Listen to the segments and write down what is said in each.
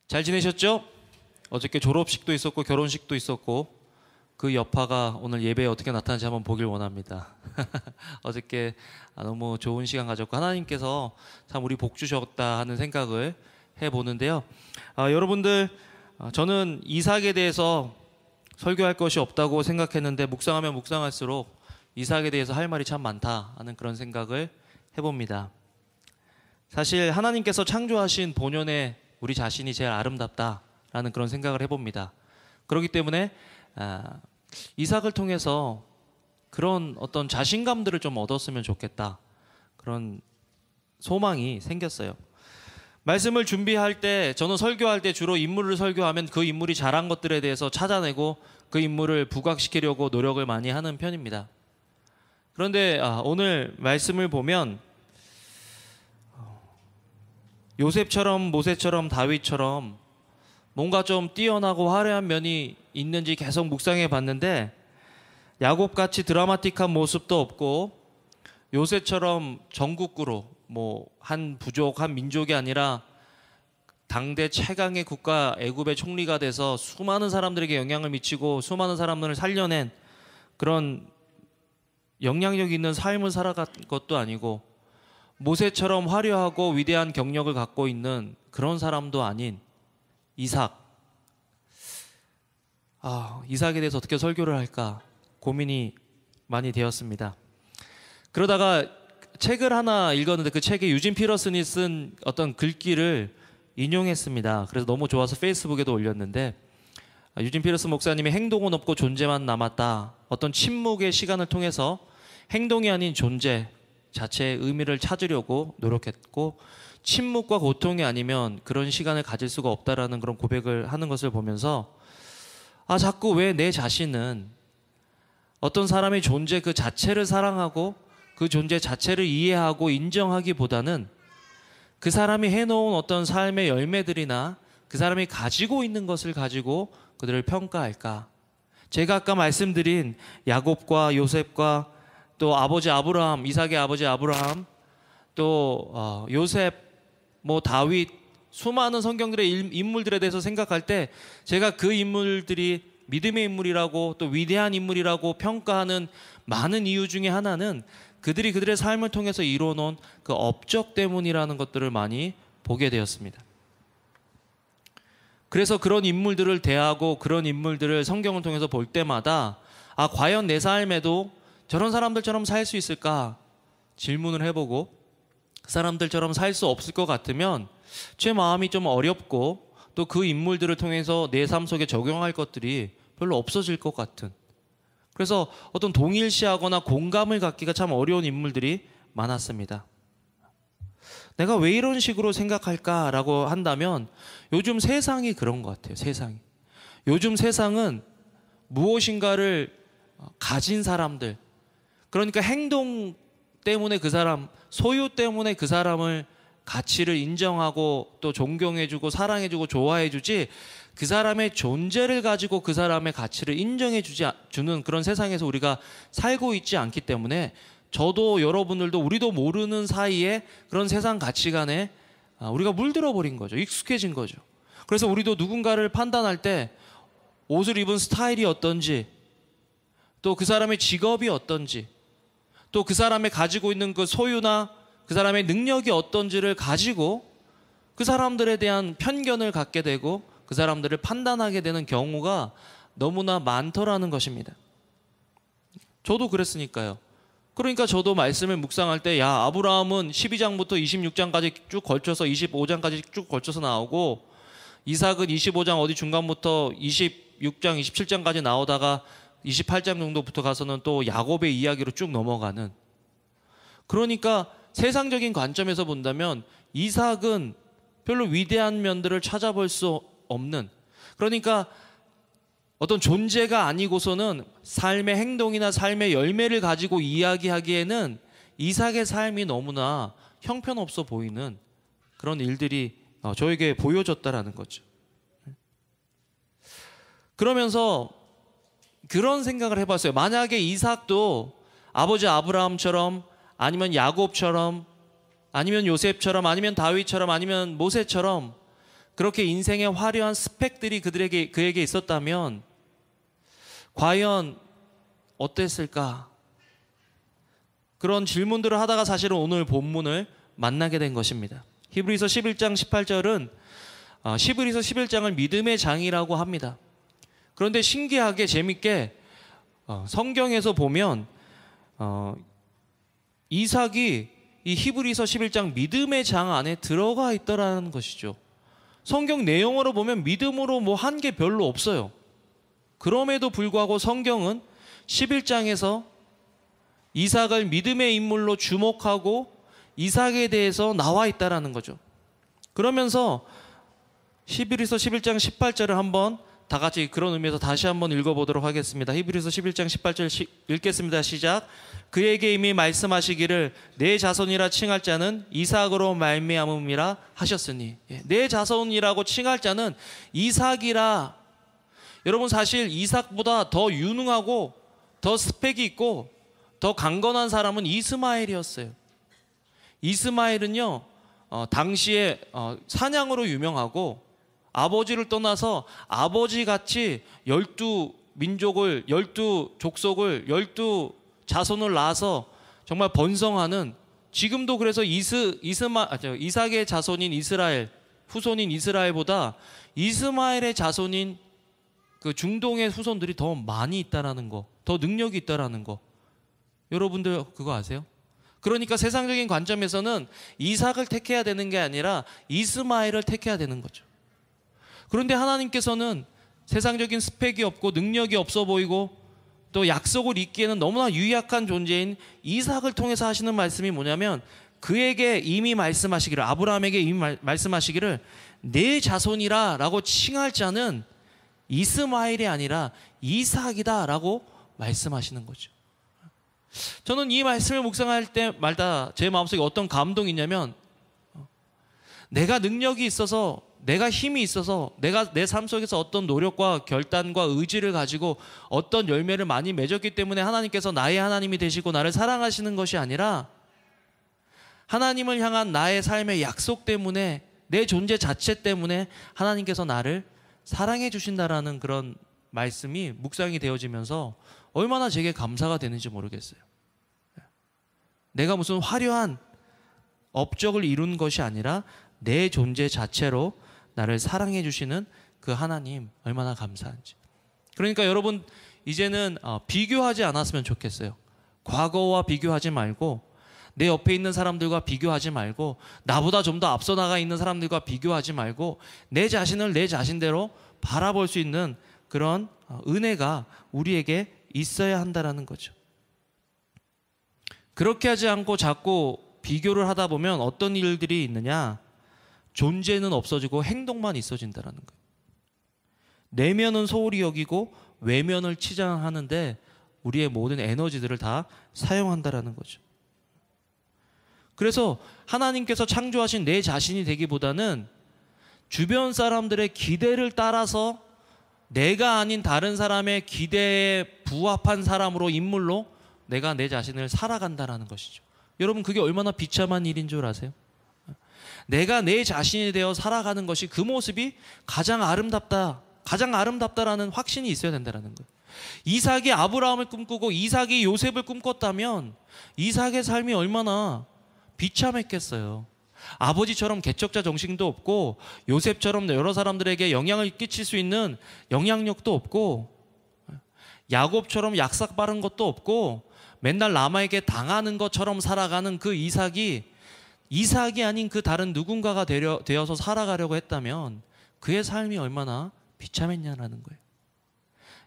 잘 지내셨죠? 어저께 졸업식도 있었고 결혼식도 있었고 그 여파가 오늘 예배에 어떻게 나타나는지 한번 보길 원합니다. 어저께 너무 좋은 시간 가졌고 하나님께서 참 우리 복 주셨다 하는 생각을 해보는데요. 여러분들, 저는 이삭에 대해서 설교할 것이 없다고 생각했는데 묵상하면 묵상할수록 이삭에 대해서 할 말이 참 많다 하는 그런 생각을 해봅니다. 사실 하나님께서 창조하신 본연의 우리 자신이 제일 아름답다라는 그런 생각을 해봅니다. 그렇기 때문에 이삭을 통해서 그런 어떤 자신감들을 좀 얻었으면 좋겠다, 그런 소망이 생겼어요. 말씀을 준비할 때, 저는 설교할 때 주로 인물을 설교하면 그 인물이 잘한 것들에 대해서 찾아내고 그 인물을 부각시키려고 노력을 많이 하는 편입니다. 그런데 오늘 말씀을 보면 요셉처럼 모세처럼 다윗처럼 뭔가 좀 뛰어나고 화려한 면이 있는지 계속 묵상해 봤는데 야곱같이 드라마틱한 모습도 없고 요셉처럼 전국구로 한 부족, 한 민족이 아니라 당대 최강의 국가 애굽의 총리가 돼서 수많은 사람들에게 영향을 미치고 수많은 사람들을 살려낸 그런 영향력 있는 삶을 살아간 것도 아니고 모세처럼 화려하고 위대한 경력을 갖고 있는 그런 사람도 아닌 이삭. 이삭에 대해서 어떻게 설교를 할까 고민이 많이 되었습니다. 그러다가 책을 하나 읽었는데 그 책에 유진 피터슨이 쓴 어떤 글귀를 인용했습니다. 그래서 너무 좋아서 페이스북에도 올렸는데, 유진 피터슨 목사님이 행동은 없고 존재만 남았다, 어떤 침묵의 시간을 통해서 행동이 아닌 존재 자체의 의미를 찾으려고 노력했고 침묵과 고통이 아니면 그런 시간을 가질 수가 없다라는 그런 고백을 하는 것을 보면서 자꾸 왜 내 자신은 어떤 사람의 존재 그 자체를 사랑하고 그 존재 자체를 이해하고 인정하기보다는 그 사람이 해놓은 어떤 삶의 열매들이나 그 사람이 가지고 있는 것을 가지고 그들을 평가할까. 제가 아까 말씀드린 야곱과 요셉과 또 아버지 아브라함, 이삭의 아버지 아브라함, 또 요셉, 다윗, 수많은 성경들의 인물들에 대해서 생각할 때 제가 그 인물들이 믿음의 인물이라고 또 위대한 인물이라고 평가하는 많은 이유 중에 하나는 그들이 그들의 삶을 통해서 이뤄놓은 그 업적 때문이라는 것들을 많이 보게 되었습니다. 그래서 그런 인물들을 대하고 그런 인물들을 성경을 통해서 볼 때마다 과연 내 삶에도 저런 사람들처럼 살 수 있을까 질문을 해보고, 그 사람들처럼 살 수 없을 것 같으면 제 마음이 좀 어렵고 또 그 인물들을 통해서 내 삶 속에 적용할 것들이 별로 없어질 것 같은, 그래서 어떤 동일시하거나 공감을 갖기가 참 어려운 인물들이 많았습니다. 내가 왜 이런 식으로 생각할까라고 한다면 요즘 세상이 그런 것 같아요. 세상이. 요즘 세상은 무엇인가를 가진 사람들, 그러니까 행동 때문에 그 사람, 소유 때문에 그 사람을 가치를 인정하고 또 존경해주고 사랑해주고 좋아해주지, 그 사람의 존재를 가지고 그 사람의 가치를 인정해주는 그런 세상에서 우리가 살고 있지 않기 때문에 저도 여러분들도 우리도 모르는 사이에 그런 세상 가치관에 우리가 물들어 버린 거죠. 익숙해진 거죠. 그래서 우리도 누군가를 판단할 때 옷을 입은 스타일이 어떤지, 또 그 사람의 직업이 어떤지, 또 그 사람의 가지고 있는 그 소유나 그 사람의 능력이 어떤지를 가지고 그 사람들에 대한 편견을 갖게 되고 그 사람들을 판단하게 되는 경우가 너무나 많더라는 것입니다. 저도 그랬으니까요. 그러니까 저도 말씀을 묵상할 때 아브라함은 12장부터 26장까지 쭉 걸쳐서 25장까지 쭉 걸쳐서 나오고, 이삭은 25장 어디 중간부터 26장 27장까지 나오다가 28장 정도부터 가서는 또 야곱의 이야기로 쭉 넘어가는, 그러니까 세상적인 관점에서 본다면 이삭은 별로 위대한 면들을 찾아볼 수 없는, 그러니까 어떤 존재가 아니고서는 삶의 행동이나 삶의 열매를 가지고 이야기하기에는 이삭의 삶이 너무나 형편없어 보이는 그런 일들이 저에게 보여졌다라는 거죠. 그러면서 그런 생각을 해봤어요. 만약에 이삭도 아버지 아브라함처럼 아니면 야곱처럼 아니면 요셉처럼 아니면 다윗처럼 아니면 모세처럼 그렇게 인생의 화려한 스펙들이 그에게 있었다면 과연 어땠을까? 그런 질문들을 하다가 사실은 오늘 본문을 만나게 된 것입니다. 히브리서 11장 18절은 히브리서 11장을 믿음의 장이라고 합니다. 그런데 신기하게 재밌게 성경에서 보면 이삭이 이 히브리서 11장 믿음의 장 안에 들어가 있더라는 것이죠. 성경 내용으로 보면 믿음으로 뭐 한 게 별로 없어요. 그럼에도 불구하고 성경은 11장에서 이삭을 믿음의 인물로 주목하고 이삭에 대해서 나와 있다라는 거죠. 그러면서 히브리서 11장 18절을 한번 다 같이 그런 의미에서 다시 한번 읽어보도록 하겠습니다. 히브리서 11장 18절 읽겠습니다. 시작. 그에게 이미 말씀하시기를 내 자손이라 칭할 자는 이삭으로 말미암음이라 하셨으니. 내 자손이라고 칭할 자는 이삭이라. 여러분 사실 이삭보다 더 유능하고 더 스펙이 있고 더 강건한 사람은 이스마엘이었어요. 이스마엘은요 당시에 사냥으로 유명하고 아버지를 떠나서 아버지같이 12민족을 12족속을 12자손을 낳아서 정말 번성하는, 지금도 그래서 이삭의 자손인 이스라엘, 후손인 이스라엘보다 이스마엘의 자손인 그 중동의 후손들이 더 많이 있다라는 거, 더 능력이 있다라는 거, 여러분들 그거 아세요? 그러니까 세상적인 관점에서는 이삭을 택해야 되는 게 아니라 이스마엘을 택해야 되는 거죠. 그런데 하나님께서는 세상적인 스펙이 없고 능력이 없어 보이고 또 약속을 잇기에는 너무나 유약한 존재인 이삭을 통해서 하시는 말씀이 뭐냐면, 그에게 이미 말씀하시기를, 아브라함에게 이미 말씀하시기를 내 자손이라 라고 칭할 자는 이스마엘이 아니라 이삭이다 라고 말씀하시는 거죠. 저는 이 말씀을 묵상할 때마다 제 마음속에 어떤 감동이 있냐면, 내가 능력이 있어서, 내가 힘이 있어서, 내가 내 삶 속에서 어떤 노력과 결단과 의지를 가지고 어떤 열매를 많이 맺었기 때문에 하나님께서 나의 하나님이 되시고 나를 사랑하시는 것이 아니라, 하나님을 향한 나의 삶의 약속 때문에, 내 존재 자체 때문에 하나님께서 나를 사랑해 주신다라는 그런 말씀이 묵상이 되어지면서 얼마나 제게 감사가 되는지 모르겠어요. 내가 무슨 화려한 업적을 이룬 것이 아니라 내 존재 자체로 나를 사랑해 주시는 그 하나님, 얼마나 감사한지. 그러니까 여러분 이제는 비교하지 않았으면 좋겠어요. 과거와 비교하지 말고, 내 옆에 있는 사람들과 비교하지 말고, 나보다 좀 더 앞서 나가 있는 사람들과 비교하지 말고, 내 자신을 내 자신대로 바라볼 수 있는 그런 은혜가 우리에게 있어야 한다라는 거죠. 그렇게 하지 않고 자꾸 비교를 하다 보면 어떤 일들이 있느냐, 존재는 없어지고 행동만 있어진다라는 거예요. 내면은 소홀히 여기고 외면을 치장하는데 우리의 모든 에너지들을 다 사용한다라는 거죠. 그래서 하나님께서 창조하신 내 자신이 되기보다는 주변 사람들의 기대를 따라서 내가 아닌 다른 사람의 기대에 부합한 사람으로, 인물로 내가 내 자신을 살아간다라는 것이죠. 여러분 그게 얼마나 비참한 일인 줄 아세요? 내가 내 자신이 되어 살아가는 것이, 그 모습이 가장 아름답다라는 확신이 있어야 된다는 거예요. 이삭이 아브라함을 꿈꾸고 이삭이 요셉을 꿈꿨다면 이삭의 삶이 얼마나 비참했겠어요. 아버지처럼 개척자 정신도 없고, 요셉처럼 여러 사람들에게 영향을 끼칠 수 있는 영향력도 없고, 야곱처럼 약삭 빠른 것도 없고, 맨날 남에게 당하는 것처럼 살아가는 그 이삭이 아닌 그 다른 누군가가 되어서 살아가려고 했다면 그의 삶이 얼마나 비참했냐라는 거예요.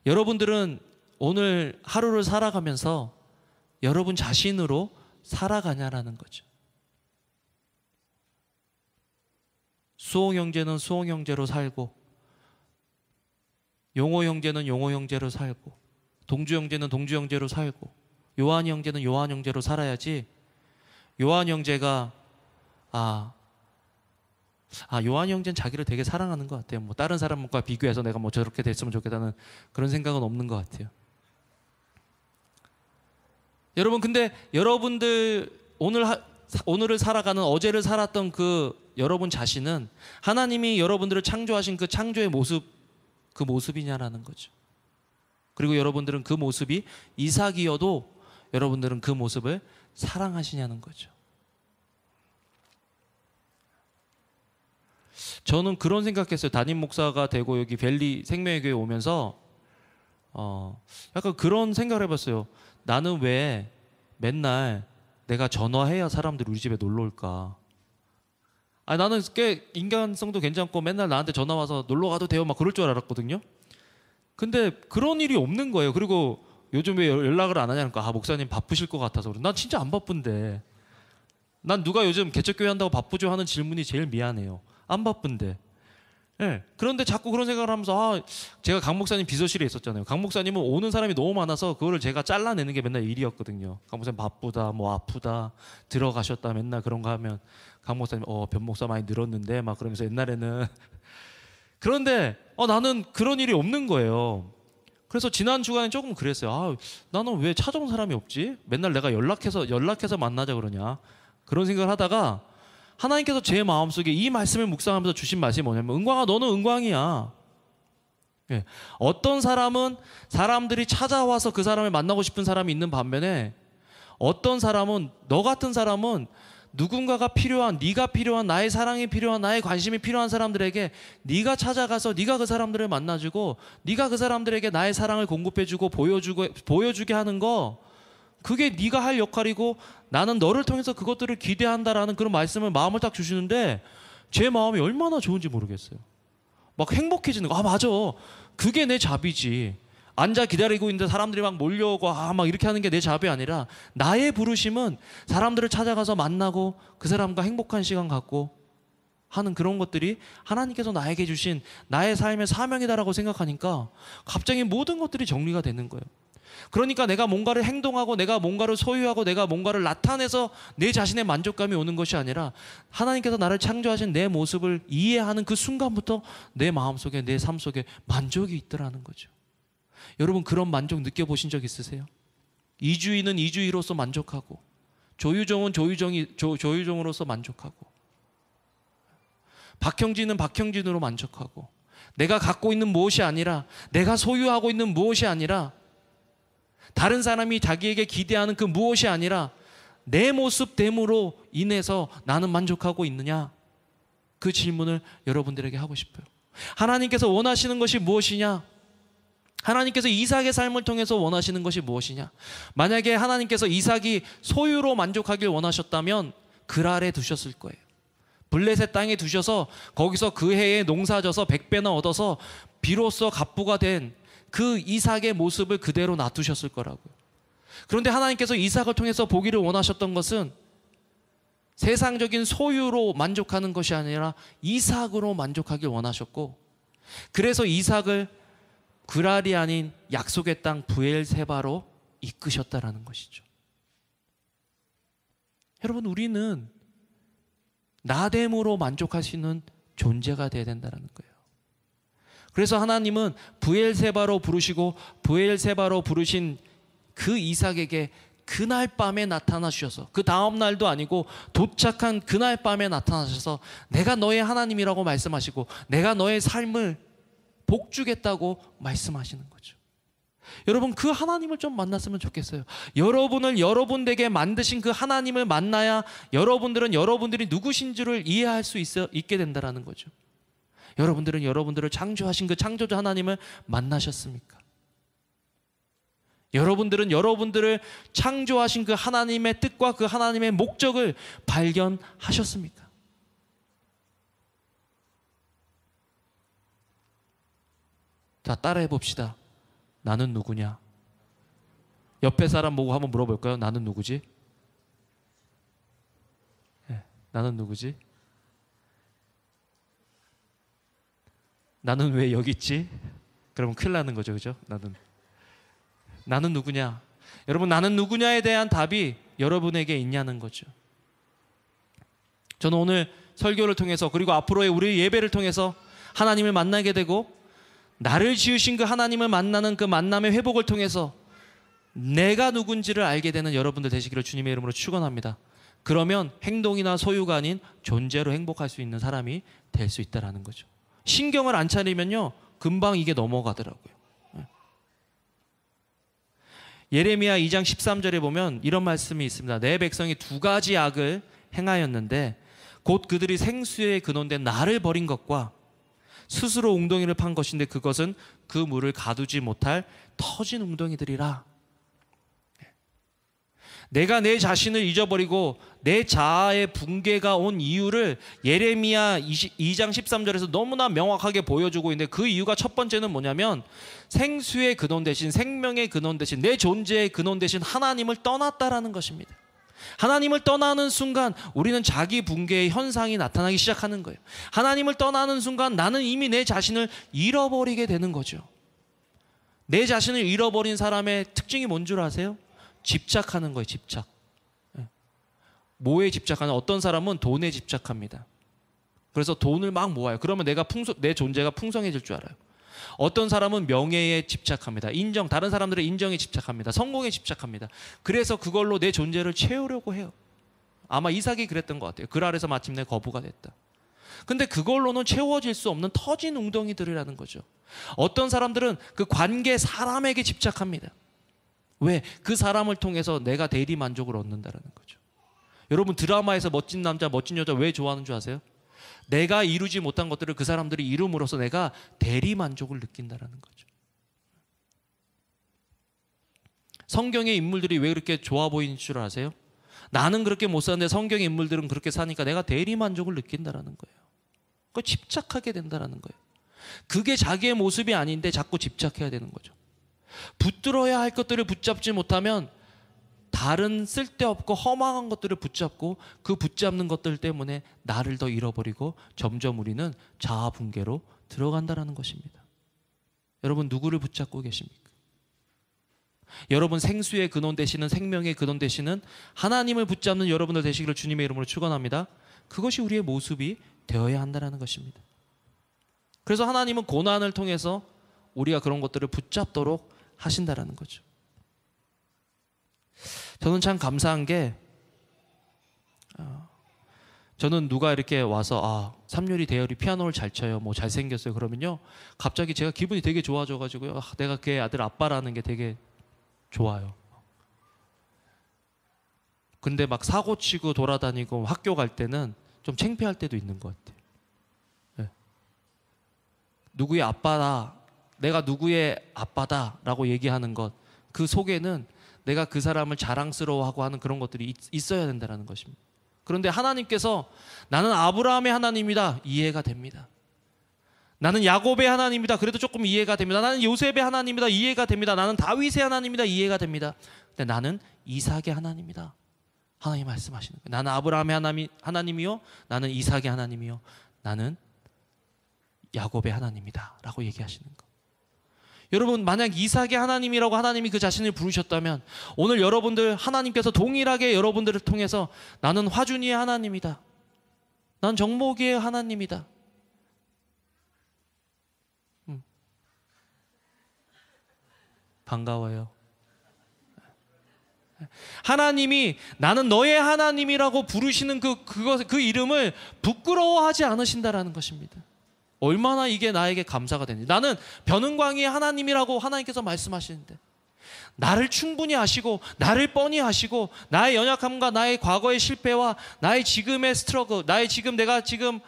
여러분들은 오늘 하루를 살아가면서 여러분 자신으로 살아가냐라는 거죠. 수홍 형제는 수홍 형제로 살고, 용호 형제는 용호 형제로 살고, 동주 형제는 동주 형제로 살고, 요한 형제는 요한 형제로 살아야지, 요한 형제가 요한 형제는 자기를 되게 사랑하는 것 같아요. 뭐 다른 사람과 비교해서 내가 뭐 저렇게 됐으면 좋겠다는 그런 생각은 없는 것 같아요. 여러분 근데 여러분들 오늘 오늘을 살아가는 어제를 살았던 그 여러분 자신은 하나님이 여러분들을 창조하신 그 창조의 모습, 그 모습이냐라는 거죠. 그리고 여러분들은 그 모습이 이삭이어도 여러분들은 그 모습을 사랑하시냐는 거죠. 저는 그런 생각했어요. 담임 목사가 되고 여기 벨리 생명의 교회 오면서 약간 그런 생각을 해봤어요. 나는 왜 맨날 내가 전화해야 사람들이 우리 집에 놀러 올까? 아니, 나는 꽤 인간성도 괜찮고 맨날 나한테 전화 와서 놀러 가도 돼요 막 그럴 줄 알았거든요. 근데 그런 일이 없는 거예요. 그리고 요즘 왜 연락을 안 하냐니까, 아, 목사님 바쁘실 것 같아서 그래. 난 진짜 안 바쁜데. 난 누가 요즘 개척교회 한다고 바쁘죠 하는 질문이 제일 미안해요. 안 바쁜데. 네. 그런데 자꾸 그런 생각을 하면서 제가 강 목사님 비서실에 있었잖아요. 강 목사님은 오는 사람이 너무 많아서 그거를 제가 잘라내는 게 맨날 일이었거든요. 강 목사님 바쁘다, 뭐 아프다, 들어가셨다 맨날 그런 거 하면 강 목사님 변 목사 많이 늘었는데 막 그러면서 옛날에는 그런데 나는 그런 일이 없는 거예요. 그래서 지난 주간에 조금 그랬어요. 나는 왜 찾아온 사람이 없지? 맨날 내가 연락해서 만나자 그러냐? 그런 생각을 하다가 하나님께서 제 마음속에 이 말씀을 묵상하면서 주신 말씀이 뭐냐면, 은광아, 너는 은광이야. 예. 어떤 사람은 사람들이 찾아와서 그 사람을 만나고 싶은 사람이 있는 반면에, 어떤 사람은, 너 같은 사람은 누군가가 필요한, 네가 필요한, 나의 사랑이 필요한, 나의 관심이 필요한 사람들에게 네가 찾아가서 네가 그 사람들을 만나주고 네가 그 사람들에게 나의 사랑을 공급해주고 보여주게 하는 거, 그게 네가 할 역할이고 나는 너를 통해서 그것들을 기대한다라는 그런 말씀을, 마음을 딱 주시는데 제 마음이 얼마나 좋은지 모르겠어요. 막 행복해지는 거. 맞아, 그게 내 잡이지. 앉아 기다리고 있는데 사람들이 막 몰려오고 막 이렇게 하는 게 내 잡이 아니라, 나의 부르심은 사람들을 찾아가서 만나고 그 사람과 행복한 시간 갖고 하는 그런 것들이 하나님께서 나에게 주신 나의 삶의 사명이다라고 생각하니까 갑자기 모든 것들이 정리가 되는 거예요. 그러니까 내가 뭔가를 행동하고 내가 뭔가를 소유하고 내가 뭔가를 나타내서 내 자신의 만족감이 오는 것이 아니라, 하나님께서 나를 창조하신 내 모습을 이해하는 그 순간부터 내 마음속에, 내 삶 속에 만족이 있더라는 거죠. 여러분, 그런 만족 느껴보신 적 있으세요? 이주인은 이주인으로서 만족하고, 조유정은 조유정으로서 만족하고, 박형진은 박형진으로 만족하고, 내가 갖고 있는 무엇이 아니라, 내가 소유하고 있는 무엇이 아니라, 다른 사람이 자기에게 기대하는 그 무엇이 아니라 내 모습됨으로 인해서 나는 만족하고 있느냐? 그 질문을 여러분들에게 하고 싶어요. 하나님께서 원하시는 것이 무엇이냐? 하나님께서 이삭의 삶을 통해서 원하시는 것이 무엇이냐? 만약에 하나님께서 이삭이 소유로 만족하길 원하셨다면 그랄에 두셨을 거예요. 블레셋 땅에 두셔서 거기서 그 해에 농사져서 100배나 얻어서 비로소 갑부가 된 그 이삭의 모습을 그대로 놔두셨을 거라고요. 그런데 하나님께서 이삭을 통해서 보기를 원하셨던 것은 세상적인 소유로 만족하는 것이 아니라 이삭으로 만족하길 원하셨고, 그래서 이삭을 그랄이 아닌 약속의 땅 브엘세바로 이끄셨다라는 것이죠. 여러분, 우리는 나됨으로 만족하시는 존재가 되어야 된다는 거예요. 그래서 하나님은 브엘세바로 부르시고 브엘세바로 부르신 그 이삭에게 그날 밤에 나타나 주셔서, 그 다음 날도 아니고 도착한 그날 밤에 나타나셔서 내가 너의 하나님이라고 말씀하시고 내가 너의 삶을 복주겠다고 말씀하시는 거죠. 여러분, 그 하나님을 좀 만났으면 좋겠어요. 여러분을 여러분에게 만드신 그 하나님을 만나야 여러분들은 여러분들이 누구신 줄을 이해할 수 있게 된다는 거죠. 여러분들은 여러분들을 창조하신 그 창조자 하나님을 만나셨습니까? 여러분들은 여러분들을 창조하신 그 하나님의 뜻과 그 하나님의 목적을 발견하셨습니까? 자, 따라해 봅시다. 나는 누구냐? 옆에 사람 보고 한번 물어볼까요? 나는 누구지? 네, 나는 누구지? 나는 왜 여기 있지? 그러면 큰일 나는 거죠, 그죠? 나는 누구냐? 여러분, 나는 누구냐에 대한 답이 여러분에게 있냐는 거죠. 저는 오늘 설교를 통해서, 그리고 앞으로의 우리 예배를 통해서 하나님을 만나게 되고, 나를 지으신 그 하나님을 만나는 그 만남의 회복을 통해서 내가 누군지를 알게 되는 여러분들 되시기를 주님의 이름으로 축원합니다. 그러면 행동이나 소유가 아닌 존재로 행복할 수 있는 사람이 될 수 있다는 거죠. 신경을 안 차리면요, 금방 이게 넘어가더라고요. 예레미야 2장 13절에 보면 이런 말씀이 있습니다. 내 백성이 두 가지 악을 행하였는데 곧 그들이 생수에 근원된 나를 버린 것과 스스로 웅덩이를 판 것인데 그것은 그 물을 가두지 못할 터진 웅덩이들이라. 내가 내 자신을 잊어버리고 내 자아의 붕괴가 온 이유를 예레미야 2장 13절에서 너무나 명확하게 보여주고 있는데, 그 이유가 첫 번째는 뭐냐면 생수의 근원 대신, 생명의 근원 대신, 내 존재의 근원 대신 하나님을 떠났다라는 것입니다. 하나님을 떠나는 순간 우리는 자기 붕괴의 현상이 나타나기 시작하는 거예요. 하나님을 떠나는 순간 나는 이미 내 자신을 잃어버리게 되는 거죠. 내 자신을 잃어버린 사람의 특징이 뭔 줄 아세요? 집착하는 거예요. 집착. 뭐에 집착하는? 어떤 사람은 돈에 집착합니다. 그래서 돈을 막 모아요. 그러면 내 존재가 풍성해질 줄 알아요. 어떤 사람은 명예에 집착합니다. 다른 사람들의 인정에 집착합니다. 성공에 집착합니다. 그래서 그걸로 내 존재를 채우려고 해요. 아마 이삭이 그랬던 것 같아요. 그 아래서 마침내 거부가 됐다. 근데 그걸로는 채워질 수 없는 터진 웅덩이들이라는 거죠. 어떤 사람들은 그 관계, 사람에게 집착합니다. 왜? 그 사람을 통해서 내가 대리 만족을 얻는다는 거죠. 여러분, 드라마에서 멋진 남자, 멋진 여자 왜 좋아하는 줄 아세요? 내가 이루지 못한 것들을 그 사람들이 이룸으로써 내가 대리 만족을 느낀다는 거죠. 성경의 인물들이 왜 그렇게 좋아 보이는 줄 아세요? 나는 그렇게 못 사는데 성경의 인물들은 그렇게 사니까 내가 대리 만족을 느낀다는 거예요. 그거 집착하게 된다는 거예요. 그게 자기의 모습이 아닌데 자꾸 집착해야 되는 거죠. 붙들어야 할 것들을 붙잡지 못하면 다른 쓸데없고 허망한 것들을 붙잡고 그 붙잡는 것들 때문에 나를 더 잃어버리고 점점 우리는 자아 붕괴로 들어간다는 것입니다. 여러분, 누구를 붙잡고 계십니까? 여러분, 생수의 근원 되시는, 생명의 근원 되시는 하나님을 붙잡는 여러분들 되시기를 주님의 이름으로 축원합니다. 그것이 우리의 모습이 되어야 한다는 것입니다. 그래서 하나님은 고난을 통해서 우리가 그런 것들을 붙잡도록 하신다라는 거죠. 저는 참 감사한 게, 저는 누가 이렇게 와서 삼유리 대열이 피아노를 잘 쳐요, 뭐 잘생겼어요 그러면요, 갑자기 제가 기분이 되게 좋아져가지고요, 내가 걔 아들 아빠라는 게 되게 좋아요. 근데 막 사고 치고 돌아다니고 학교 갈 때는 좀 창피할 때도 있는 것 같아요. 네. 누구의 아빠다, 내가 누구의 아빠다 라고 얘기하는 것, 그 속에는 내가 그 사람을 자랑스러워하고 하는 그런 것들이 있어야 된다는 것입니다. 그런데 하나님께서 나는 아브라함의 하나님이다, 이해가 됩니다. 나는 야곱의 하나님이다, 그래도 조금 이해가 됩니다. 나는 요셉의 하나님이다, 이해가 됩니다. 나는 다윗의 하나님이다, 이해가 됩니다. 근데 나는 이삭의 하나님이다, 하나님 말씀하시는 거예요. 나는 아브라함의 하나님이요, 나는 이삭의 하나님이요, 나는 야곱의 하나님이다 라고 얘기하시는 거. 여러분, 만약 이삭의 하나님이라고 하나님이 그 자신을 부르셨다면 오늘 여러분들, 하나님께서 동일하게 여러분들을 통해서 나는 화준이의 하나님이다, 난 정목이의 하나님이다, 반가워요. 하나님이 나는 너의 하나님이라고 부르시는 그 이름을 부끄러워하지 않으신다라는 것입니다. 얼마나 이게 나에게 감사가 되는지. 나는 변은광이의 하나님이라고 하나님께서 말씀하시는데 나를 충분히 아시고 나를 뻔히 아시고 나의 연약함과 나의 과거의 실패와 나의 지금의 스트러글, 내가 지금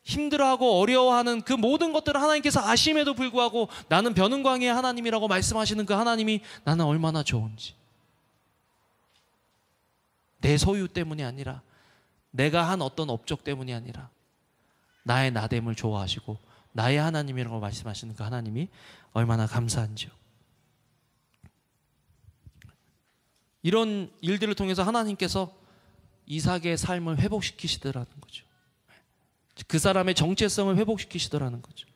힘들어하고 어려워하는 그 모든 것들을 하나님께서 아심에도 불구하고 나는 변은광이의 하나님이라고 말씀하시는 그 하나님이 나는 얼마나 좋은지. 내 소유 때문이 아니라, 내가 한 어떤 업적 때문이 아니라 나의 나됨을 좋아하시고 나의 하나님이라고 말씀하시는 그 하나님이 얼마나 감사한지요. 이런 일들을 통해서 하나님께서 이삭의 삶을 회복시키시더라는 거죠. 그 사람의 정체성을 회복시키시더라는 거죠.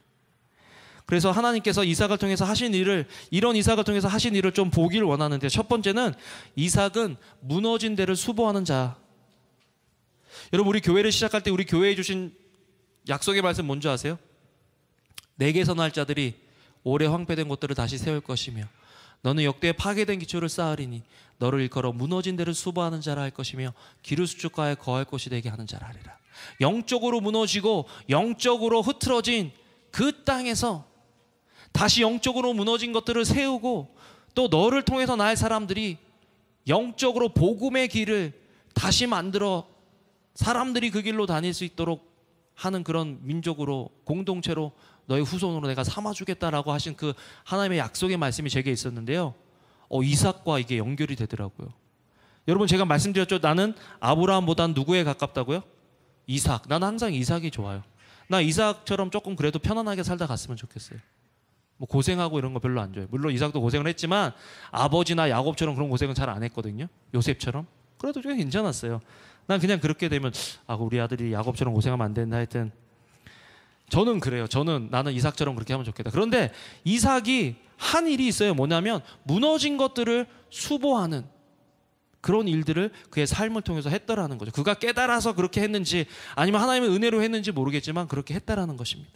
그래서 하나님께서 이삭을 통해서 하신 일을, 이런 이삭을 통해서 하신 일을 좀 보기를 원하는데, 첫 번째는 이삭은 무너진 데를 수보하는 자. 여러분, 우리 교회를 시작할 때 우리 교회에 주신 약속의 말씀 뭔지 아세요? 내게 선할 자들이 오래 황폐된 곳들을 다시 세울 것이며 너는 역대에 파괴된 기초를 쌓으리니 너를 일컬어 무너진 데를 수보하는 자라 할 것이며 기르 수축가에 거할 곳이 되게 하는 자라 하리라. 영적으로 무너지고 영적으로 흐트러진 그 땅에서 다시 영적으로 무너진 것들을 세우고 또 너를 통해서 날 사람들이 영적으로 복음의 길을 다시 만들어 사람들이 그 길로 다닐 수 있도록 하는 그런 민족으로 공동체로 너의 후손으로 내가 삼아주겠다라고 하신 그 하나님의 약속의 말씀이 제게 있었는데요. 이삭과 이게 연결이 되더라고요. 여러분 제가 말씀드렸죠. 나는 아브라함보단 누구에 가깝다고요? 이삭. 나는 항상 이삭이 좋아요. 나 이삭처럼 조금 그래도 편안하게 살다 갔으면 좋겠어요. 뭐 고생하고 이런 거 별로 안 좋아해요. 물론 이삭도 고생을 했지만 아버지나 야곱처럼 그런 고생은 잘 안 했거든요. 요셉처럼. 그래도 좀 괜찮았어요. 난 그냥 그렇게 되면 우리 아들이 야곱처럼 고생하면 안 된다 하여튼 저는 그래요. 나는 이삭처럼 그렇게 하면 좋겠다. 그런데 이삭이 한 일이 있어요. 뭐냐면 무너진 것들을 수보하는 그런 일들을 그의 삶을 통해서 했다라는 거죠. 그가 깨달아서 그렇게 했는지 아니면 하나님의 은혜로 했는지 모르겠지만 그렇게 했다라는 것입니다.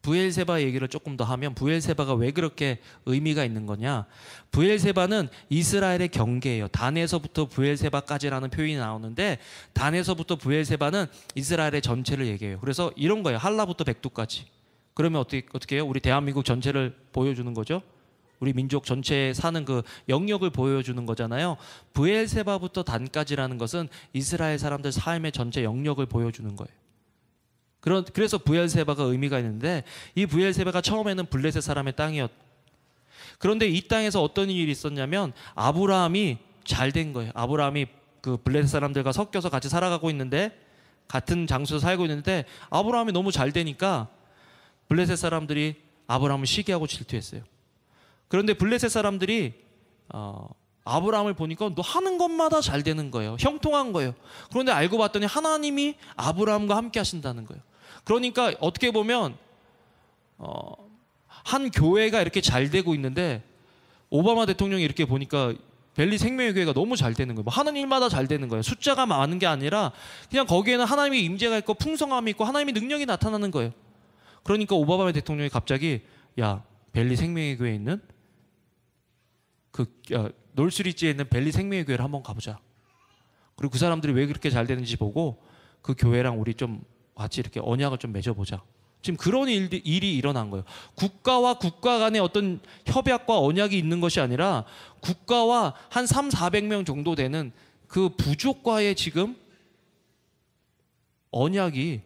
브엘세바 얘기를 조금 더 하면 브엘세바가 왜 그렇게 의미가 있는 거냐. 브엘세바는 이스라엘의 경계예요. 단에서부터 브엘세바까지라는 표현이 나오는데 단에서부터 브엘세바는 이스라엘의 전체를 얘기해요. 그래서 이런 거예요. 할라부터 백두까지. 그러면 어떻게 해요? 우리 대한민국 전체를 보여주는 거죠. 우리 민족 전체에 사는 그 영역을 보여주는 거잖아요. 브엘세바부터 단까지라는 것은 이스라엘 사람들 삶의 전체 영역을 보여주는 거예요. 그래서 브엘세바가 의미가 있는데 이 브엘세바가 처음에는 블레셋 사람의 땅이었. 그런데 이 땅에서 어떤 일이 있었냐면 아브라함이 잘 된 거예요. 아브라함이 그 블레셋 사람들과 섞여서 같이 살아가고 있는데 같은 장소에서 살고 있는데 아브라함이 너무 잘 되니까 블레셋 사람들이 아브라함을 시기하고 질투했어요. 그런데 블레셋 사람들이 아브라함을 보니까 너 하는 것마다 잘 되는 거예요. 형통한 거예요. 그런데 알고 봤더니 하나님이 아브라함과 함께 하신다는 거예요. 그러니까 어떻게 보면 한 교회가 이렇게 잘 되고 있는데 오바마 대통령이 이렇게 보니까 벨리 생명의 교회가 너무 잘 되는 거예요. 뭐 하는 일마다 잘 되는 거예요. 숫자가 많은 게 아니라 그냥 거기에는 하나님의 임재가 있고 풍성함이 있고 하나님의 능력이 나타나는 거예요. 그러니까 오바마 대통령이 갑자기 야 벨리 생명의 교회에 있는 놀스리지에 있는 벨리 생명의 교회를 한번 가보자. 그리고 그 사람들이 왜 그렇게 잘 되는지 보고 그 교회랑 우리 좀 같이 이렇게 언약을 좀 맺어보자. 지금 그런 일이 일어난 거예요. 국가와 국가 간의 어떤 협약과 언약이 있는 것이 아니라 국가와 한 300~400명 정도 되는 그 부족과의 지금 언약이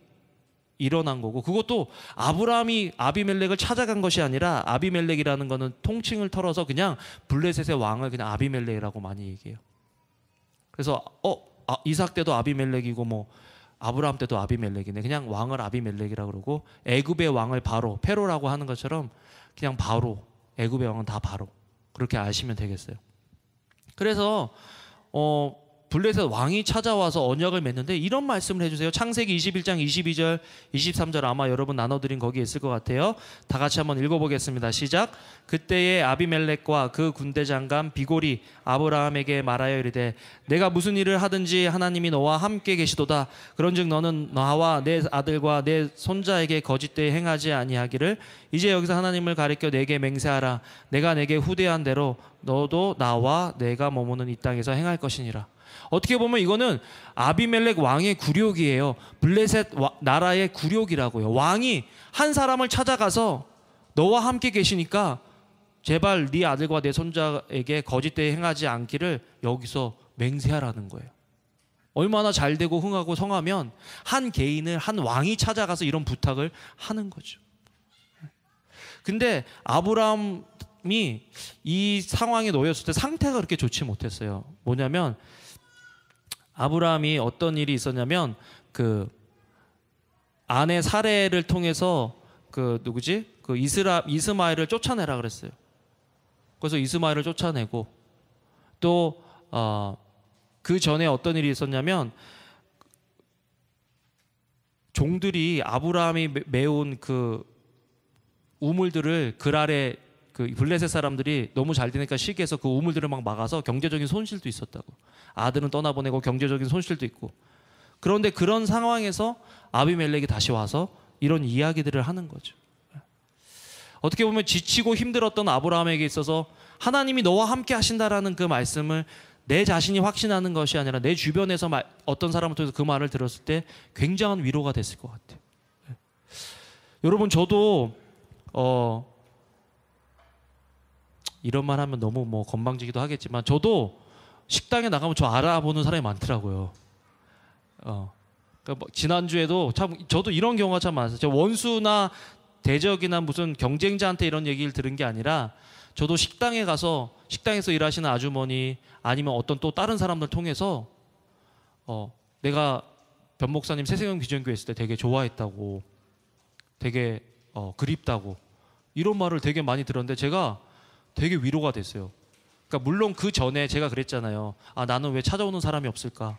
일어난 거고 그것도 아브라함이 아비멜렉을 찾아간 것이 아니라 아비멜렉이라는 거는 통칭을 털어서 그냥 블레셋의 왕을 그냥 아비멜렉이라고 많이 얘기해요. 그래서 이삭 때도 아비멜렉이고 뭐 아브라함 때도 아비멜렉이네. 그냥 왕을 아비멜렉이라고 그러고 애굽의 왕을 바로 페로라고 하는 것처럼 그냥 바로 애굽의 왕은 다 바로 그렇게 아시면 되겠어요. 그래서 블레셋 왕이 찾아와서 언약을 맺는데 이런 말씀을 해주세요. 창세기 21장 22절 23절 아마 여러분 나눠드린 거기에 있을 것 같아요. 다 같이 한번 읽어보겠습니다. 시작. 그때에 아비멜렉과 그 군대 장관 비골이 아브라함에게 말하여 이르되 내가 무슨 일을 하든지 하나님이 너와 함께 계시도다. 그런즉 너는 나와 내 아들과 내 손자에게 거짓되이 행하지 아니하기를 이제 여기서 하나님을 가리켜 내게 맹세하라. 내가 내게 후대한 대로 너도 나와 내가 머무는 이 땅에서 행할 것이니라. 어떻게 보면 이거는 아비멜렉 왕의 굴욕이에요. 블레셋 나라의 굴욕이라고요. 왕이 한 사람을 찾아가서 너와 함께 계시니까 제발 네 아들과 내 손자에게 거짓되이 행하지 않기를 여기서 맹세하라는 거예요. 얼마나 잘 되고 흥하고 성하면 한 개인을 한 왕이 찾아가서 이런 부탁을 하는 거죠. 근데 아브라함이 이 상황에 놓였을 때 상태가 그렇게 좋지 못했어요. 뭐냐면 아브라함이 어떤 일이 있었냐면 그 아내 사레를 통해서 그 이스마엘을 쫓아내라 그랬어요. 그래서 이스마엘을 쫓아내고 또 그 전에 어떤 일이 있었냐면 종들이 아브라함이 메운 그 우물들을 그랄에 그 블레셋 사람들이 너무 잘 되니까 시기해서 그 우물들을 막 막아서 경제적인 손실도 있었다고. 아들은 떠나보내고 경제적인 손실도 있고. 그런데 그런 상황에서 아비멜렉이 다시 와서 이런 이야기들을 하는 거죠. 어떻게 보면 지치고 힘들었던 아브라함에게 있어서 하나님이 너와 함께 하신다라는 그 말씀을 내 자신이 확신하는 것이 아니라 내 주변에서 어떤 사람을 통해서 그 말을 들었을 때 굉장한 위로가 됐을 것 같아요. 여러분, 저도 이런 말 하면 너무 뭐 건방지기도 하겠지만, 저도 식당에 나가면 저 알아보는 사람이 많더라고요. 그러니까 뭐 지난주에도 참 저도 이런 경우가 참 많았어요. 저 원수나 대적이나 무슨 경쟁자한테 이런 얘기를 들은 게 아니라, 저도 식당에 가서 식당에서 일하시는 아주머니 아니면 어떤 또 다른 사람들 통해서 내가 변 목사님 새생명 비전교회 있을 때 되게 좋아했다고, 되게 그립다고, 이런 말을 되게 많이 들었는데 제가 되게 위로가 됐어요. 그러니까 물론 그 전에 제가 그랬잖아요. 아, 나는 왜 찾아오는 사람이 없을까?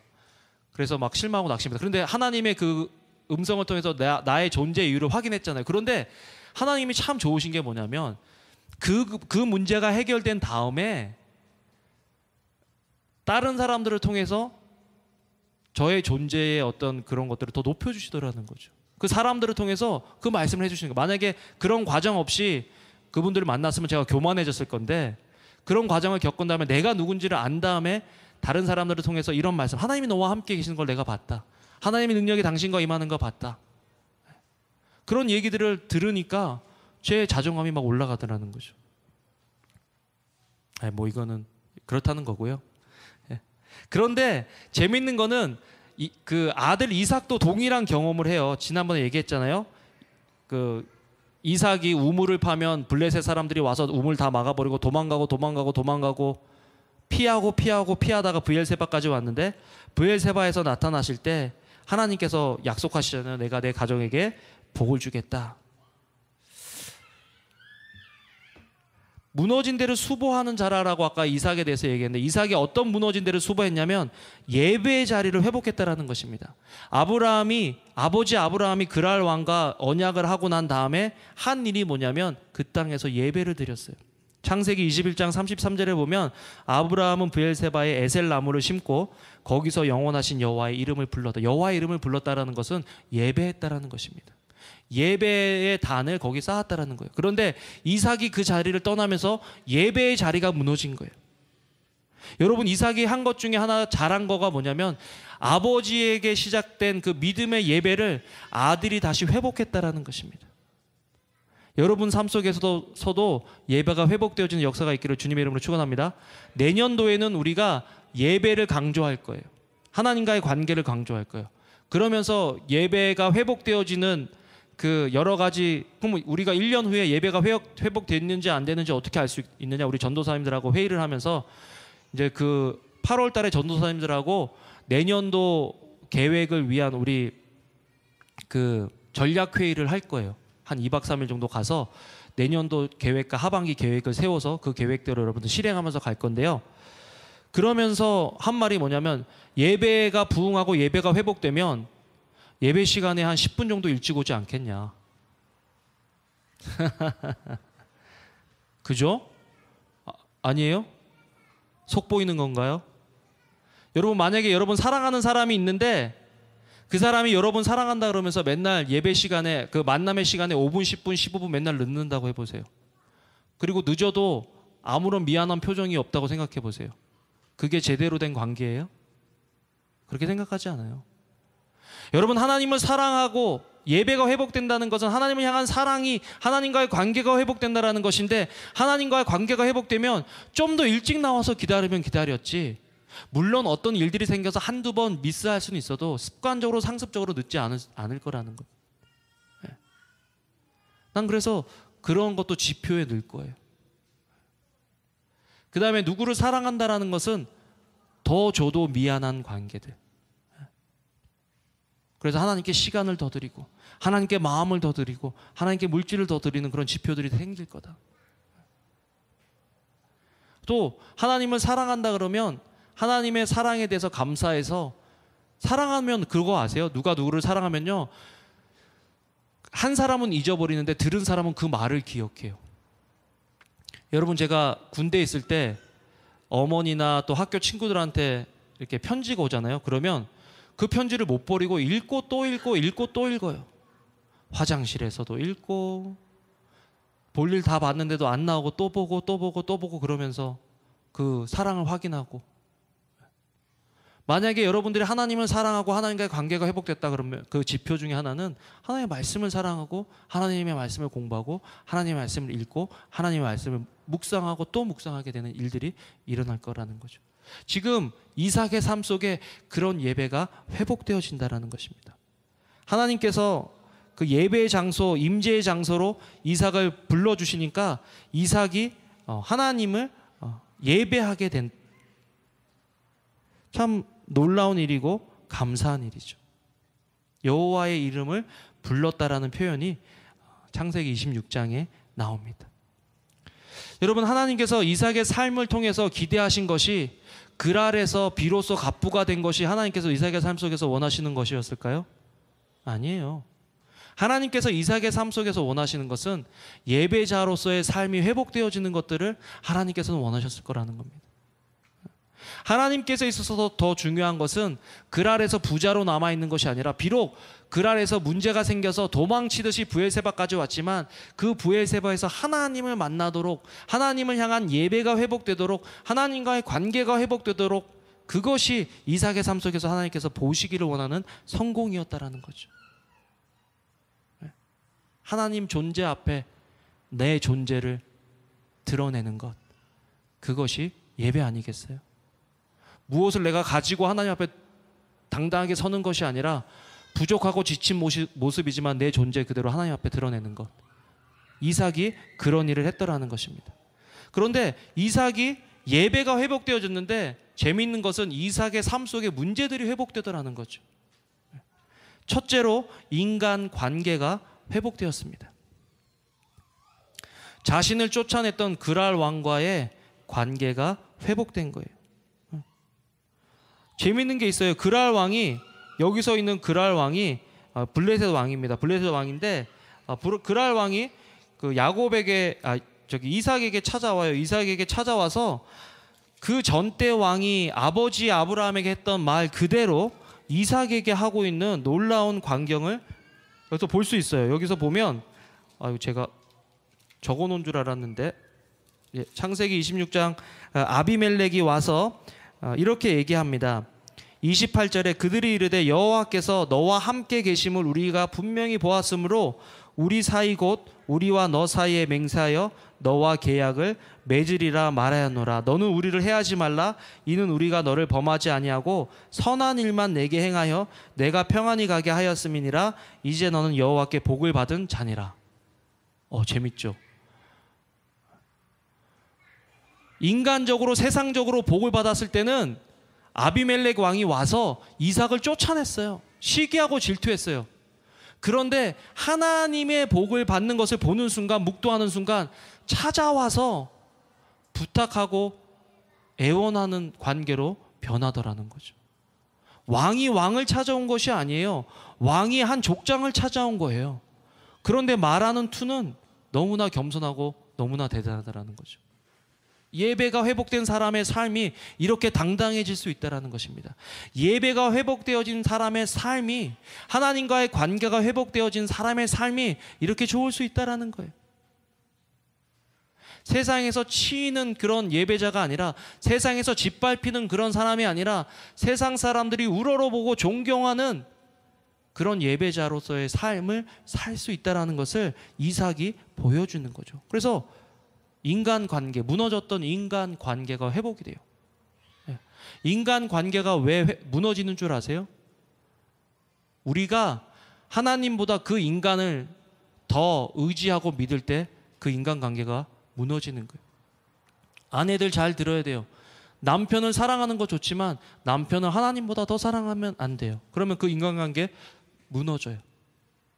그래서 막 실망하고 낙심했다. 그런데 하나님의 그 음성을 통해서 나의 존재 이유를 확인했잖아요. 그런데 하나님이 참 좋으신 게 뭐냐면, 그 문제가 해결된 다음에 다른 사람들을 통해서 저의 존재의 어떤 그런 것들을 더 높여주시더라는 거죠. 그 사람들을 통해서 그 말씀을 해주시는 거예요. 만약에 그런 과정 없이 그분들을 만났으면 제가 교만해졌을 건데, 그런 과정을 겪은 다음에 내가 누군지를 안 다음에 다른 사람들을 통해서 이런 말씀, 하나님이 너와 함께 계시는 걸 내가 봤다. 하나님의 능력이 당신과 임하는 거 봤다. 그런 얘기들을 들으니까 제 자존감이 막 올라가더라는 거죠. 뭐 이거는 그렇다는 거고요. 그런데 재밌는 거는 그 아들 이삭도 동일한 경험을 해요. 지난번에 얘기했잖아요. 그 이삭이 우물을 파면 블레셋 사람들이 와서 우물 다 막아버리고 도망가고 피하다가 브엘세바까지 왔는데, 브엘세바에서 나타나실 때 하나님께서 약속하시잖아요. 내가 내 가정에게 복을 주겠다. 무너진 데를 수보하는 자라라고 아까 이삭에 대해서 얘기했는데, 이삭이 어떤 무너진 데를 수보했냐면 예배의 자리를 회복했다라는 것입니다. 아버지 아브라함이 그랄 왕과 언약을 하고 난 다음에 한 일이 뭐냐면 그 땅에서 예배를 드렸어요. 창세기 21장 33절에 보면 아브라함은 브엘세바에 에셀 나무를 심고 거기서 영원하신 여호와의 이름을 불렀다. 여호와의 이름을 불렀다라는 것은 예배했다라는 것입니다. 예배의 단을 거기 쌓았다라는 거예요. 그런데 이삭이 그 자리를 떠나면서 예배의 자리가 무너진 거예요. 여러분, 이삭이 한 것 중에 하나 잘한 거가 뭐냐면, 아버지에게 시작된 그 믿음의 예배를 아들이 다시 회복했다라는 것입니다. 여러분 삶 속에서도 예배가 회복되어지는 역사가 있기를 주님의 이름으로 축원합니다. 내년도에는 우리가 예배를 강조할 거예요. 하나님과의 관계를 강조할 거예요. 그러면서 예배가 회복되어지는 그 여러 가지, 그럼 우리가 1년 후에 예배가 회복됐는지 안 되는지 어떻게 알 수 있느냐, 우리 전도사님들하고 회의를 하면서 이제 그 8월 달에 전도사님들하고 내년도 계획을 위한 우리 그 전략 회의를 할 거예요. 한 2박 3일 정도 가서 내년도 계획과 하반기 계획을 세워서 그 계획대로 여러분들 실행하면서 갈 건데요. 그러면서 한 말이 뭐냐면, 예배가 부흥하고 예배가 회복되면 예배 시간에 한 10분 정도 일찍 오지 않겠냐. 그죠? 아니에요? 속 보이는 건가요? 여러분, 만약에 여러분 사랑하는 사람이 있는데 그 사람이 여러분 사랑한다 그러면서 맨날 예배 시간에, 그 만남의 시간에 5분, 10분, 15분 맨날 늦는다고 해보세요. 그리고 늦어도 아무런 미안한 표정이 없다고 생각해 보세요. 그게 제대로 된 관계예요? 그렇게 생각하지 않아요. 여러분, 하나님을 사랑하고 예배가 회복된다는 것은 하나님을 향한 사랑이, 하나님과의 관계가 회복된다는 것인데, 하나님과의 관계가 회복되면 좀 더 일찍 나와서 기다리면 기다렸지, 물론 어떤 일들이 생겨서 한두 번 미스할 수는 있어도 습관적으로 상습적으로 늦지 않을 거라는 것. 난 그래서 그런 것도 지표에 넣을 거예요. 그 다음에 누구를 사랑한다라는 것은 더 줘도 미안한 관계들. 그래서 하나님께 시간을 더 드리고, 하나님께 마음을 더 드리고, 하나님께 물질을 더 드리는 그런 지표들이 생길 거다. 또 하나님을 사랑한다 그러면 하나님의 사랑에 대해서 감사해서, 사랑하면 그거 아세요? 누가 누구를 사랑하면요, 한 사람은 잊어버리는데 들은 사람은 그 말을 기억해요. 여러분, 제가 군대에 있을 때 어머니나 또 학교 친구들한테 이렇게 편지가 오잖아요. 그러면 그 편지를 못 버리고 읽고 또 읽고 읽고 또 읽어요. 화장실에서도 읽고, 볼일 다 봤는데도 안 나오고 또 보고 또 보고 또 보고 그러면서 그 사랑을 확인하고, 만약에 여러분들이 하나님을 사랑하고 하나님과의 관계가 회복됐다 그러면 그 지표 중에 하나는 하나님의 말씀을 사랑하고 하나님의 말씀을 공부하고 하나님의 말씀을 읽고 하나님의 말씀을 묵상하고 또 묵상하게 되는 일들이 일어날 거라는 거죠. 지금 이삭의 삶 속에 그런 예배가 회복되어진다는 것입니다. 하나님께서 그 예배의 장소, 임재의 장소로 이삭을 불러주시니까 이삭이 하나님을 예배하게 된, 참 놀라운 일이고 감사한 일이죠. 여호와의 이름을 불렀다라는 표현이 창세기 26장에 나옵니다. 여러분, 하나님께서 이삭의 삶을 통해서 기대하신 것이 그랄에서 비로소 갑부가 된 것이 하나님께서 이삭의 삶 속에서 원하시는 것이었을까요? 아니에요. 하나님께서 이삭의 삶 속에서 원하시는 것은 예배자로서의 삶이 회복되어지는 것들을 하나님께서는 원하셨을 거라는 겁니다. 하나님께서 있어서 더 중요한 것은 그랄에서 부자로 남아있는 것이 아니라, 비록 그랄에서 문제가 생겨서 도망치듯이 브엘세바까지 왔지만 그 브엘세바에서 하나님을 만나도록, 하나님을 향한 예배가 회복되도록, 하나님과의 관계가 회복되도록, 그것이 이삭의 삶 속에서 하나님께서 보시기를 원하는 성공이었다라는 거죠. 하나님 존재 앞에 내 존재를 드러내는 것, 그것이 예배 아니겠어요? 무엇을 내가 가지고 하나님 앞에 당당하게 서는 것이 아니라 부족하고 지친 모습이지만 내 존재 그대로 하나님 앞에 드러내는 것, 이삭이 그런 일을 했더라는 것입니다. 그런데 이삭이 예배가 회복되어졌는데 재미있는 것은 이삭의 삶 속에 문제들이 회복되더라는 거죠. 첫째로 인간 관계가 회복되었습니다. 자신을 쫓아냈던 그랄 왕과의 관계가 회복된 거예요. 재미있는 게 있어요. 그랄 왕이, 여기서 있는 그랄 왕이 블레셋 왕입니다. 블레셋 왕인데 그랄 왕이 그 야곱에게 이삭에게 찾아와요. 이삭에게 찾아와서 그 전때 왕이 아버지 아브라함에게 했던 말 그대로 이삭에게 하고 있는 놀라운 광경을 여기서 볼 수 있어요. 여기서 보면 제가 적어놓은 줄 알았는데, 창세기 26장 아비멜렉이 와서 이렇게 얘기합니다. 28절에 그들이 이르되 여호와께서 너와 함께 계심을 우리가 분명히 보았으므로 우리 사이 곧 우리와 너 사이에 맹세하여 너와 계약을 맺으리라 말하였노라. 너는 우리를 해하지 말라. 이는 우리가 너를 범하지 아니하고 선한 일만 내게 행하여 내가 평안히 가게 하였음이니라. 이제 너는 여호와께 복을 받은 자니라. 재밌죠? 인간적으로, 세상적으로 복을 받았을 때는 아비멜렉 왕이 와서 이삭을 쫓아냈어요. 시기하고 질투했어요. 그런데 하나님의 복을 받는 것을 보는 순간, 묵도하는 순간 찾아와서 부탁하고 애원하는 관계로 변하더라는 거죠. 왕이 왕을 찾아온 것이 아니에요. 왕이 한 족장을 찾아온 거예요. 그런데 말하는 투는 너무나 겸손하고 너무나 대단하다는 거죠. 예배가 회복된 사람의 삶이 이렇게 당당해질 수 있다는 것입니다. 예배가 회복되어진 사람의 삶이, 하나님과의 관계가 회복되어진 사람의 삶이 이렇게 좋을 수 있다는 거예요. 세상에서 치이는 그런 예배자가 아니라, 세상에서 짓밟히는 그런 사람이 아니라, 세상 사람들이 우러러보고 존경하는 그런 예배자로서의 삶을 살 수 있다는 것을 이삭이 보여주는 거죠. 그래서 인간관계, 무너졌던 인간관계가 회복이 돼요. 인간관계가 왜 무너지는 줄 아세요? 우리가 하나님보다 그 인간을 더 의지하고 믿을 때 그 인간관계가 무너지는 거예요. 아내들 잘 들어야 돼요. 남편을 사랑하는 거 좋지만 남편을 하나님보다 더 사랑하면 안 돼요. 그러면 그 인간관계 무너져요.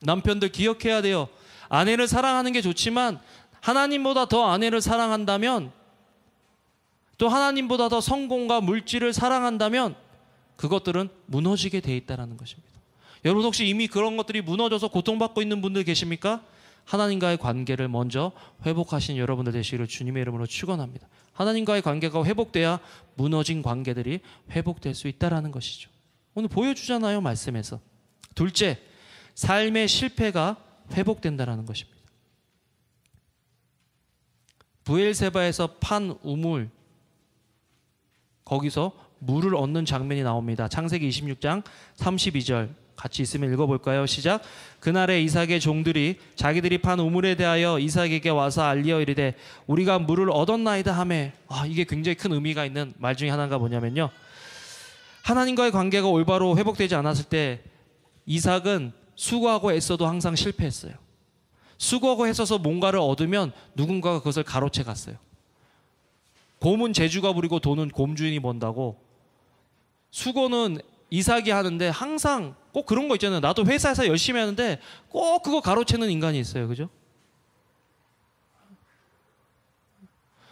남편들 기억해야 돼요. 아내를 사랑하는 게 좋지만 하나님보다 더 아내를 사랑한다면, 또 하나님보다 더 성공과 물질을 사랑한다면 그것들은 무너지게 돼 있다는 것입니다. 여러분 혹시 이미 그런 것들이 무너져서 고통받고 있는 분들 계십니까? 하나님과의 관계를 먼저 회복하신 여러분들 되시기를 주님의 이름으로 축원합니다. 하나님과의 관계가 회복돼야 무너진 관계들이 회복될 수 있다는 것이죠. 오늘 보여주잖아요, 말씀에서. 둘째, 삶의 실패가 회복된다는 것입니다. 브엘세바에서 판 우물, 거기서 물을 얻는 장면이 나옵니다. 창세기 26장 32절 같이 있으면 읽어볼까요? 시작. 그날에 이삭의 종들이 자기들이 판 우물에 대하여 이삭에게 와서 알리어 이르되 우리가 물을 얻었나이다 하매. 이게 굉장히 큰 의미가 있는 말 중에 하나가 뭐냐면요, 하나님과의 관계가 올바로 회복되지 않았을 때 이삭은 수고하고 애써도 항상 실패했어요. 수고하고 애써서 뭔가를 얻으면 누군가가 그것을 가로채 갔어요. 곰은 제주가 부리고 돈은 곰주인이 번다고. 수고는 이삭이 하는데 항상 꼭 그런 거 있잖아요. 나도 회사에서 열심히 하는데 꼭 그거 가로채는 인간이 있어요. 그죠?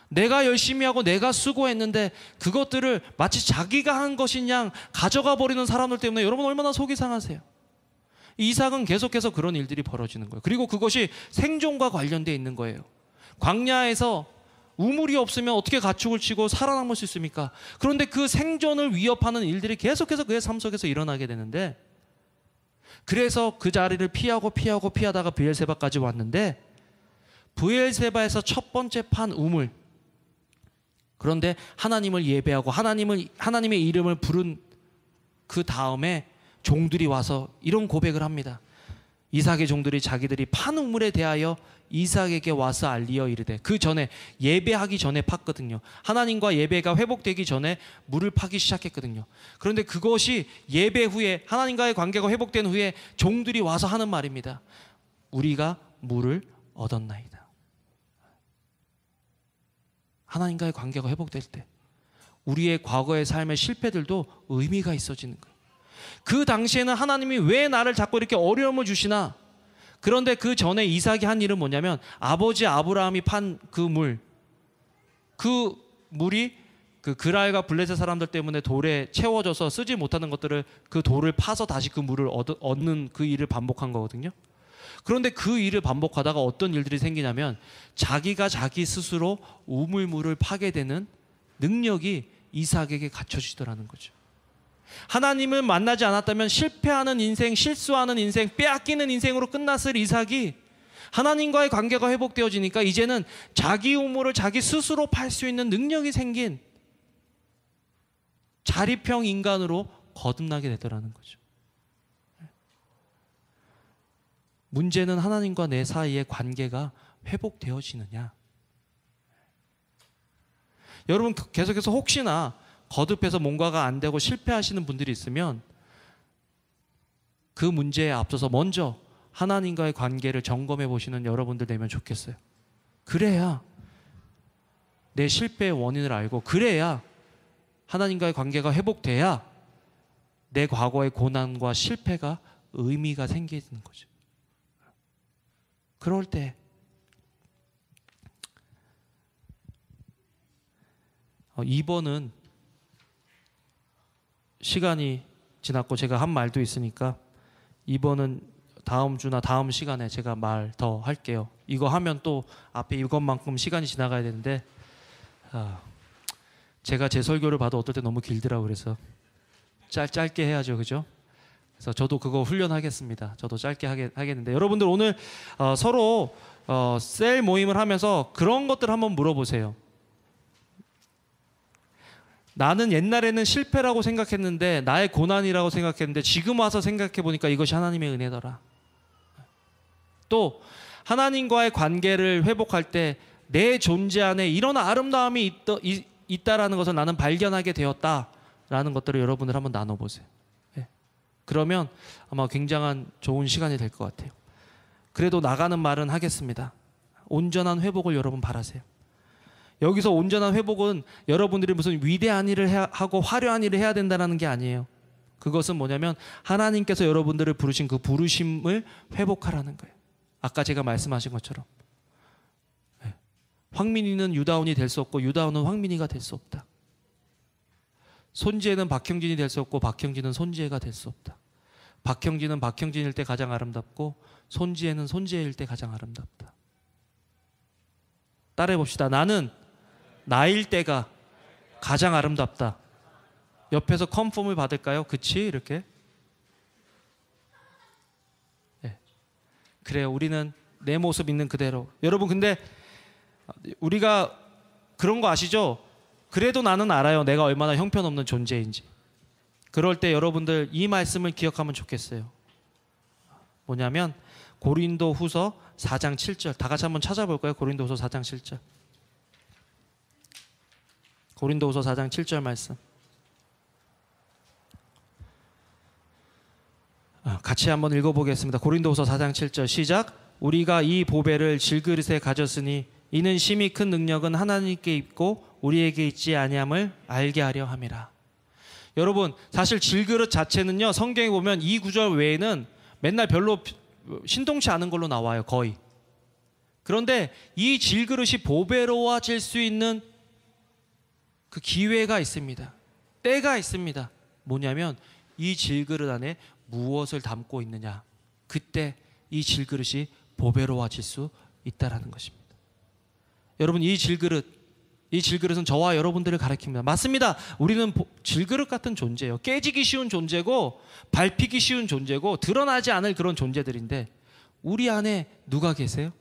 내가 열심히 하고 내가 수고했는데 그것들을 마치 자기가 한 것인 양 가져가 버리는 사람들 때문에 여러분 얼마나 속이 상하세요. 이삭은 계속해서 그런 일들이 벌어지는 거예요. 그리고 그것이 생존과 관련되어 있는 거예요. 광야에서 우물이 없으면 어떻게 가축을 치고 살아남을 수 있습니까? 그런데 그 생존을 위협하는 일들이 계속해서 그의 삶 속에서 일어나게 되는데, 그래서 그 자리를 피하다가 브엘세바까지 왔는데, 브엘세바에서 첫 번째 판 우물, 그런데 하나님을 예배하고 하나님의 이름을 부른 그 다음에 종들이 와서 이런 고백을 합니다. 이삭의 종들이 자기들이 판 우물에 대하여 이삭에게 와서 알리어 이르되, 그 전에 예배하기 전에 팠거든요. 하나님과 예배가 회복되기 전에 물을 파기 시작했거든요. 그런데 그것이 예배 후에 하나님과의 관계가 회복된 후에 종들이 와서 하는 말입니다. 우리가 물을 얻었나이다. 하나님과의 관계가 회복될 때 우리의 과거의 삶의 실패들도 의미가 있어지는 거예요. 그 당시에는 하나님이 왜 나를 자꾸 이렇게 어려움을 주시나? 그런데 그 전에 이삭이 한 일은 뭐냐면, 아버지 아브라함이 판 그 물이 그 그랄과 블레셋 사람들 때문에 돌에 채워져서 쓰지 못하는 것들을, 그 돌을 파서 다시 그 물을 얻는 그 일을 반복한 거거든요. 그런데 그 일을 반복하다가 어떤 일들이 생기냐면, 자기가 자기 스스로 우물물을 파게 되는 능력이 이삭에게 갖춰지더라는 거죠. 하나님을 만나지 않았다면 실패하는 인생, 실수하는 인생, 빼앗기는 인생으로 끝났을 이삭이 하나님과의 관계가 회복되어지니까 이제는 자기 우물을 자기 스스로 팔 수 있는 능력이 생긴 자립형 인간으로 거듭나게 되더라는 거죠. 문제는 하나님과 내 사이의 관계가 회복되어지느냐. 여러분 계속해서 혹시나 거듭해서 뭔가가 안 되고 실패하시는 분들이 있으면 그 문제에 앞서서 먼저 하나님과의 관계를 점검해 보시는 여러분들 되면 좋겠어요. 그래야 내 실패의 원인을 알고, 그래야 하나님과의 관계가 회복돼야 내 과거의 고난과 실패가 의미가 생기는 거죠. 그럴 때 이번은 시간이 지났고 제가 한 말도 있으니까 이번은 다음 주나 다음 시간에 제가 말 더 할게요. 이거 하면 또 앞에 이것만큼 시간이 지나가야 되는데, 제가 제 설교를 봐도 어떨 때 너무 길더라고요. 그래서 짧게 해야죠. 그죠? 그래서 저도 그거 훈련하겠습니다. 저도 짧게 하겠는데, 여러분들 오늘 서로 셀 모임을 하면서 그런 것들 한번 물어보세요. 나는 옛날에는 실패라고 생각했는데, 나의 고난이라고 생각했는데, 지금 와서 생각해 보니까 이것이 하나님의 은혜더라. 또 하나님과의 관계를 회복할 때 내 존재 안에 이런 아름다움이 있다라는 것을 나는 발견하게 되었다라는 것들을 여러분들 한번 나눠보세요. 그러면 아마 굉장한 좋은 시간이 될 것 같아요. 그래도 나가는 말은 하겠습니다. 온전한 회복을 여러분 바라세요. 여기서 온전한 회복은 여러분들이 무슨 위대한 일을 하고 화려한 일을 해야 된다는 게 아니에요. 그것은 뭐냐면 하나님께서 여러분들을 부르신 그 부르심을 회복하라는 거예요. 아까 제가 말씀하신 것처럼 황민이는 유다온이 될 수 없고 유다온은 황민이가 될 수 없다. 손지혜는 박형진이 될 수 없고 박형진은 손지혜가 될 수 없다. 박형진은 박형진일 때 가장 아름답고 손지혜는 손지혜일 때 가장 아름답다. 따라해 봅시다. 나는 나일 때가 가장 아름답다. 옆에서 컨펌을 받을까요? 그치? 이렇게. 네. 그래요. 우리는 내 모습 있는 그대로. 여러분 근데 우리가 그런 거 아시죠? 그래도 나는 알아요. 내가 얼마나 형편없는 존재인지. 그럴 때 여러분들 이 말씀을 기억하면 좋겠어요. 뭐냐면 고린도후서 4장 7절. 다 같이 한번 찾아볼까요? 고린도후서 4장 7절. 고린도후서 4장 7절 말씀. 같이 한번 읽어보겠습니다. 고린도후서 4장 7절 시작. 우리가 이 보배를 질그릇에 가졌으니 이는 심히 큰 능력은 하나님께 있고 우리에게 있지 아니함을 알게 하려 함이라. 여러분, 사실 질그릇 자체는요, 성경에 보면 이 구절 외에는 맨날 별로 신동치 않은 걸로 나와요, 거의. 그런데 이 질그릇이 보배로워질 수 있는 그 기회가 있습니다. 때가 있습니다. 뭐냐면 이 질그릇 안에 무엇을 담고 있느냐, 그때 이 질그릇이 보배로워질 수 있다라는 것입니다. 여러분, 이 질그릇은 저와 여러분들을 가리킵니다. 맞습니다. 우리는 질그릇 같은 존재예요. 깨지기 쉬운 존재고 밟히기 쉬운 존재고 드러나지 않을 그런 존재들인데, 우리 안에 누가 계세요?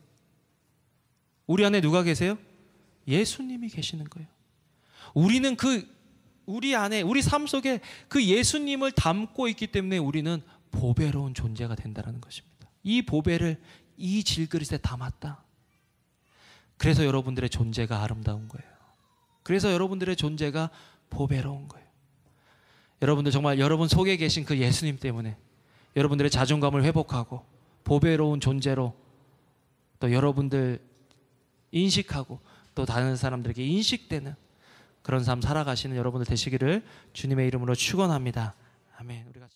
우리 안에 누가 계세요? 예수님이 계시는 거예요. 우리는 우리 안에, 우리 삶 속에 그 예수님을 담고 있기 때문에 우리는 보배로운 존재가 된다는 것입니다. 이 보배를 이 질그릇에 담았다. 그래서 여러분들의 존재가 아름다운 거예요. 그래서 여러분들의 존재가 보배로운 거예요. 여러분들 정말 여러분 속에 계신 그 예수님 때문에 여러분들의 자존감을 회복하고 보배로운 존재로 또 여러분들 인식하고 또 다른 사람들에게 인식되는 그런 삶 살아가시는 여러분들 되시기를 주님의 이름으로 축원합니다. 아멘. 우리 같이